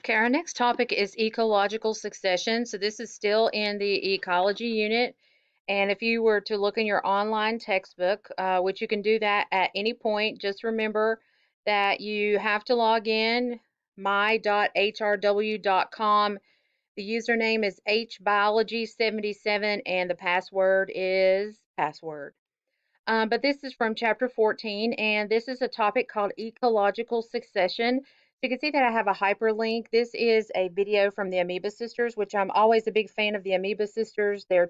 Okay, our next topic is ecological succession. So this is still in the ecology unit. And if you were to look in your online textbook, which you can do that at any point, just remember that you have to log in my.hrw.com. The username is hbiology77 and the password is password. But this is from chapter 14, and this is a topic called ecological succession. So you can see that I have a hyperlink. This is a video from the Amoeba Sisters, which I'm always a big fan of the Amoeba Sisters. They're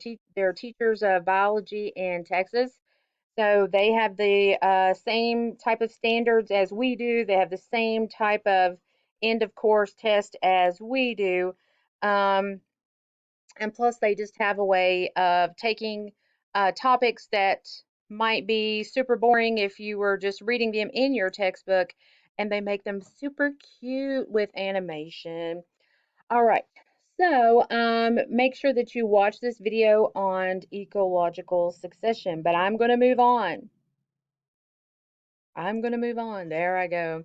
teachers of biology in Texas. So they have the same type of standards as we do. They have the same type of end of course test as we do. Um, and plus, they just have a way of taking topics that might be super boring if you were just reading them in your textbook, and they make them super cute with animation. All right, so make sure that you watch this video on ecological succession, but I'm going to move on. I'm going to move on. There I go.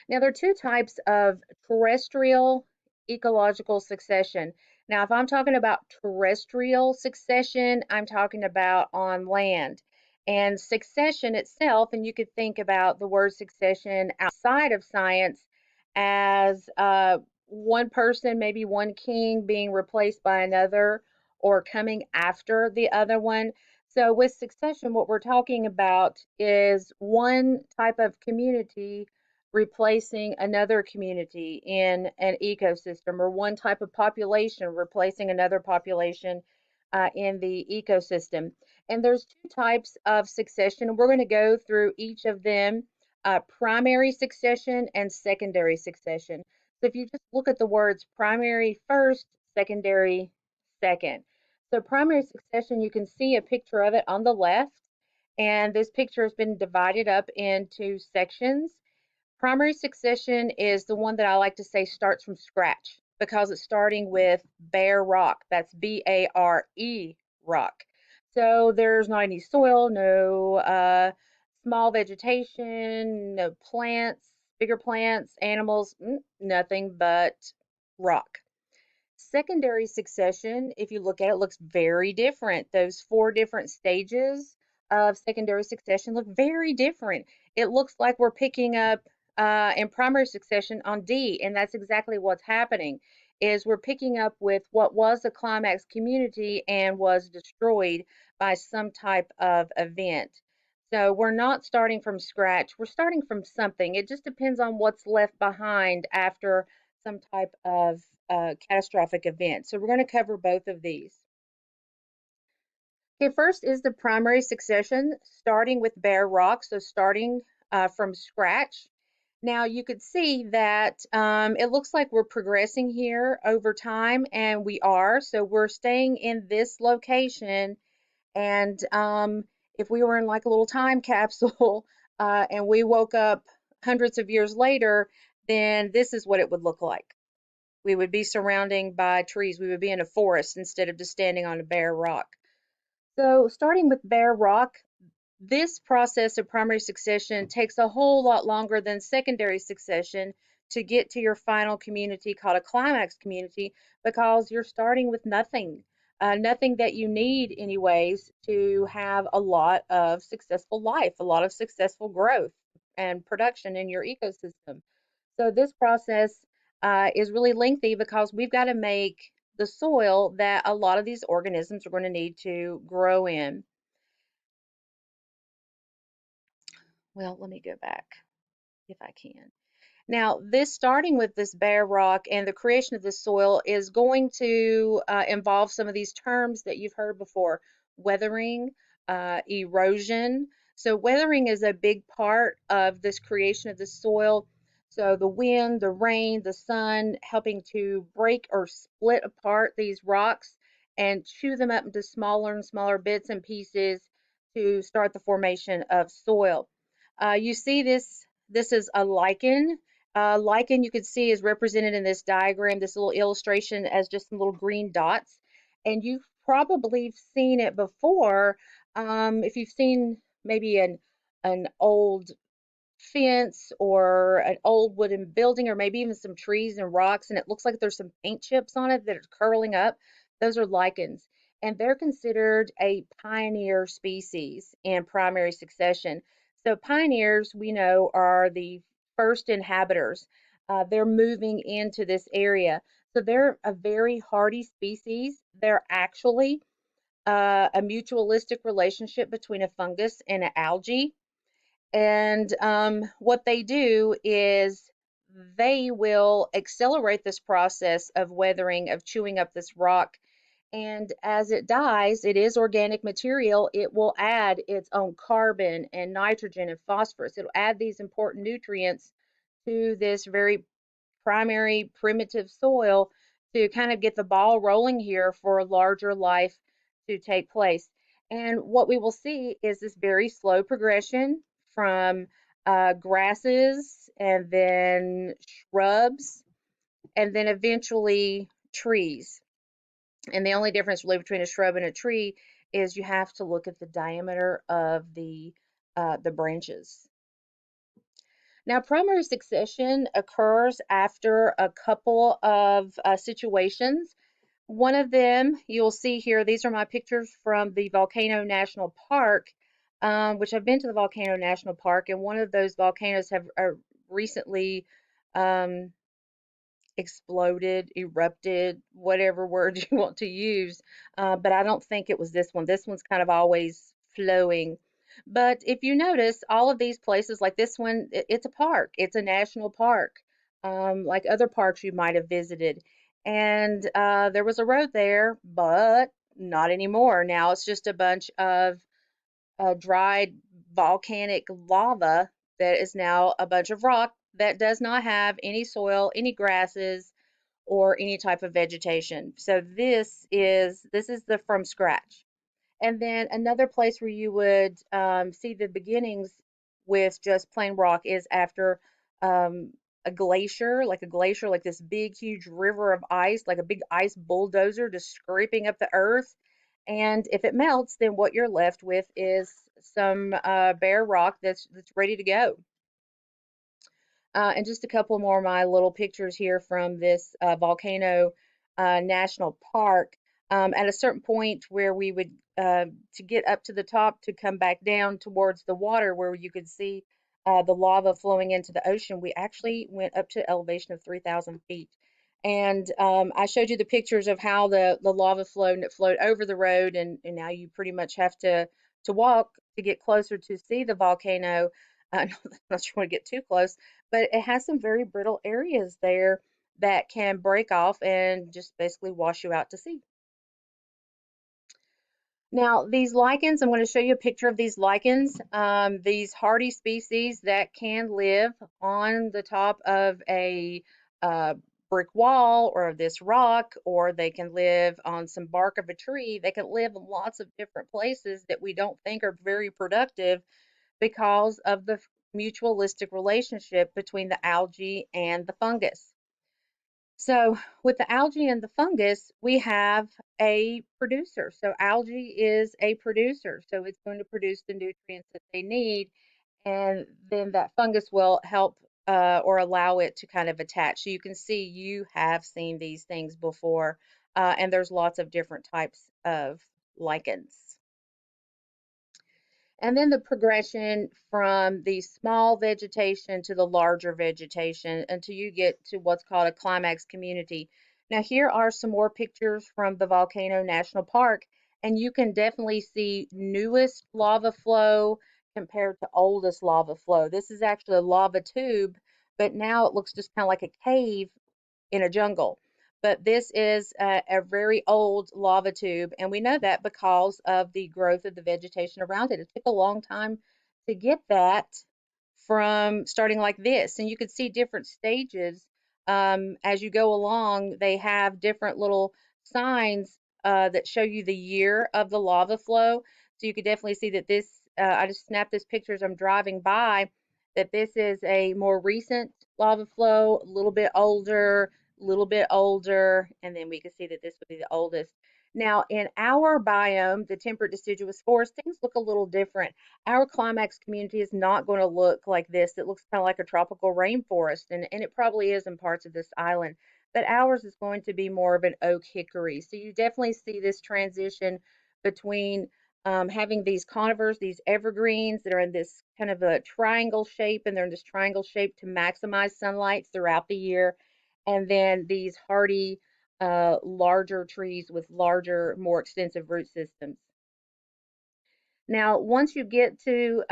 Now, there are two types of terrestrial ecological succession. Now, if I'm talking about terrestrial succession, I'm talking about on land. And succession itself, and you could think about the word succession outside of science as one person, maybe one king, being replaced by another or coming after the other one. So with succession, what we're talking about is one type of community replacing another community in an ecosystem, or one type of population replacing another population in the ecosystem. And there's two types of succession. We're going to go through each of them, primary succession and secondary succession. So if you just look at the words primary first, secondary second. So primary succession, you can see a picture of it on the left, and this picture has been divided up into sections. Primary succession is the one that I like to say starts from scratch because it's starting with bare rock. That's B-A-R-E rock. So there's not any soil, no small vegetation, no plants, bigger plants, animals, nothing but rock. Secondary succession, if you look at it, looks very different. Those four different stages of secondary succession look very different. It looks like we're picking up in primary succession on D, and that's exactly what's happening. Is we're picking up with what was the climax community and was destroyed by some type of event. So we're not starting from scratch. We're starting from something. It just depends on what's left behind after some type of catastrophic event. So we're going to cover both of these. Okay, first is the primary succession, starting with bare rock, so starting from scratch. Now you could see that it looks like we're progressing here over time, and we are. So we're staying in this location, and if we were in like a little time capsule and we woke up hundreds of years later, then this is what it would look like. We would be surrounding by trees. We would be in a forest instead of just standing on a bare rock. So starting with bare rock, this process of primary succession takes a whole lot longer than secondary succession to get to your final community called a climax community because you're starting with nothing, nothing that you need anyways to have a lot of successful life, a lot of successful growth and production in your ecosystem. So this process is really lengthy because we've got to make the soil that a lot of these organisms are going to need to grow in. Well, let me go back if I can. Now, this starting with this bare rock and the creation of this soil is going to involve some of these terms that you've heard before: weathering, erosion. So weathering is a big part of this creation of the soil. So the wind, the rain, the sun helping to break or split apart these rocks and chew them up into smaller and smaller bits and pieces to start the formation of soil. You see this is a lichen. Lichen you can see is represented in this diagram, this little illustration, as just some little green dots. And you've probably seen it before if you've seen maybe an old fence or an old wooden building, or maybe even some trees and rocks, and it looks like there's some paint chips on it that are curling up. Those are lichens, and they're considered a pioneer species in primary succession. So pioneers, we know, are the first inhabitants. They're moving into this area. So they're a very hardy species. They're actually a mutualistic relationship between a fungus and an algae. And what they do is they will accelerate this process of weathering, of chewing up this rock. And as it dies, it is organic material. It will add its own carbon and nitrogen and phosphorus. It'll add these important nutrients to this very primary primitive soil to kind of get the ball rolling here for larger life to take place. And what we will see is this very slow progression from grasses and then shrubs and then eventually trees. And the only difference really between a shrub and a tree is you have to look at the diameter of the branches. Now, primary succession occurs after a couple of situations. One of them you'll see here, these are my pictures from the Volcano National Park, which I've been to the Volcano National Park, and one of those volcanoes have recently um, exploded, erupted, whatever word you want to use. But I don't think it was this one. This one's kind of always flowing. But if you notice, all of these places, like this one, it's a park, it's a national park, like other parks you might have visited. And there was a road there, but not anymore. Now it's just a bunch of dried volcanic lava that is now a bunch of rock that does not have any soil, any grasses, or any type of vegetation. So this is the from scratch. And then another place where you would see the beginnings with just plain rock is after um, a glacier, like this big, huge river of ice, like a big ice bulldozer just scraping up the earth. And if it melts, then what you're left with is some bare rock that's ready to go. And just a couple more of my little pictures here from this volcano national park. At a certain point where we would, to get up to the top to come back down towards the water where you could see the lava flowing into the ocean, we actually went up to elevation of 3,000 feet. And I showed you the pictures of how the lava flowed, and it flowed over the road, and now you pretty much have to walk to get closer to see the volcano. Not sure you want to get too close, but it has some very brittle areas there that can break off and just basically wash you out to sea. Now, these lichens, I'm going to show you a picture of these lichens, these hardy species that can live on the top of a uh, brick wall or this rock, or they can live on some bark of a tree. They can live in lots of different places that we don't think are very productive because of the mutualistic relationship between the algae and the fungus. So with the algae and the fungus, we have a producer. So algae is a producer. So it's going to produce the nutrients that they need, and then that fungus will help or allow it to kind of attach. So you can see you have seen these things before, and there's lots of different types of lichens. And then the progression from the small vegetation to the larger vegetation until you get to what's called a climax community. Now, here are some more pictures from the Volcano National Park, and you can definitely see newest lava flow compared to oldest lava flow. This is actually a lava tube, but now it looks just kind of like a cave in a jungle. But this is a very old lava tube, and we know that because of the growth of the vegetation around it. It took a long time to get that from starting like this. And you can see different stages as you go along. They have different little signs that show you the year of the lava flow. So you could definitely see that this, I just snapped this picture as I'm driving by, that this is a more recent lava flow, a little bit older, and then we can see that this would be the oldest. Now, in our biome, the temperate deciduous forest, things look a little different. Our climax community is not going to look like this. It looks kind of like a tropical rainforest, and it probably is in parts of this island. But ours is going to be more of an oak hickory. So you definitely see this transition between having these conifers, these evergreens that are in this kind of a triangle shape, and they're in this triangle shape to maximize sunlight throughout the year. And then these hardy larger trees with larger, more extensive root systems. Now, once you get to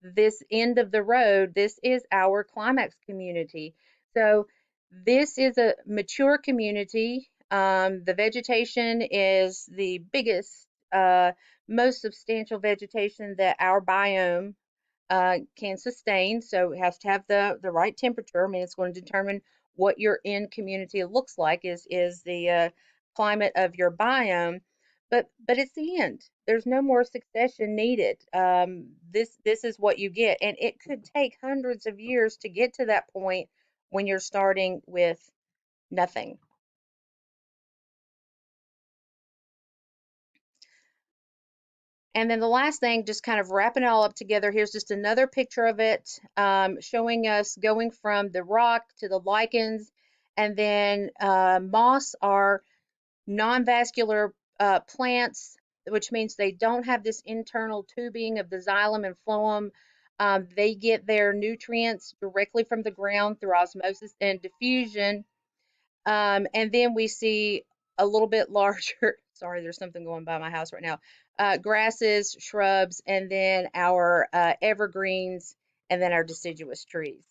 this end of the road, this is our climax community. So this is a mature community. The vegetation is the biggest, most substantial vegetation that our biome can sustain. So it has to have the right temperature. I mean, it's going to determine what your end community looks like is the climate of your biome. But it's the end. There's no more succession needed. This is what you get, and it could take hundreds of years to get to that point when you're starting with nothing. And then the last thing, just kind of wrapping it all up together, here's just another picture of it, showing us going from the rock to the lichens. And then moss are non-vascular plants, which means they don't have this internal tubing of the xylem and phloem. They get their nutrients directly from the ground through osmosis and diffusion. And then we see a little bit larger, sorry, there's something going by my house right now, grasses, shrubs, and then our evergreens, and then our deciduous trees.